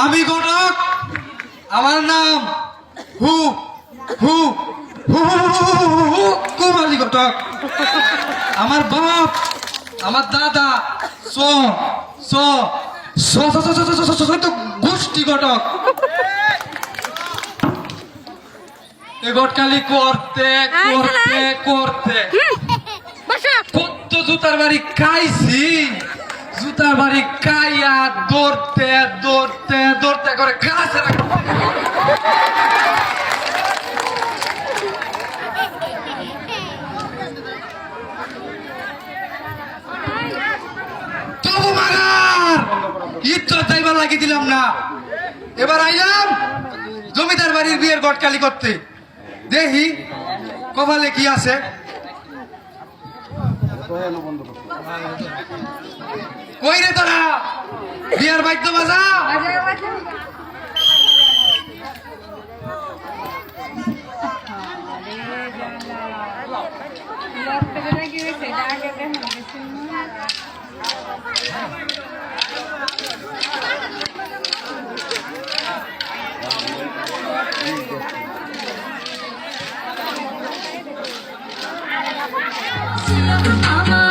আমি ঘটক, আমার নাম হু হু হু কুমারী ঘটক। আমার বাপ, আমার দাদা স স স গোষ্ঠী ঘটক। এ গটকালি করতে করতে করতে কত জুতার বাড়ি খাইছি, জুতার বাড়ি খাইয়া দৌড়তে দৌড়তে দৌড়তে করে কাছে তবু মারার ইজ্জত যাইবার লাগিয়ে দিলাম না। এবার আইলাম জমিদার বাড়ির বিয়ের গটকালি করতে। দেখি কপালে কি আছে। কই রে তোরা বিয়ার বাদ্য বাজা। আমার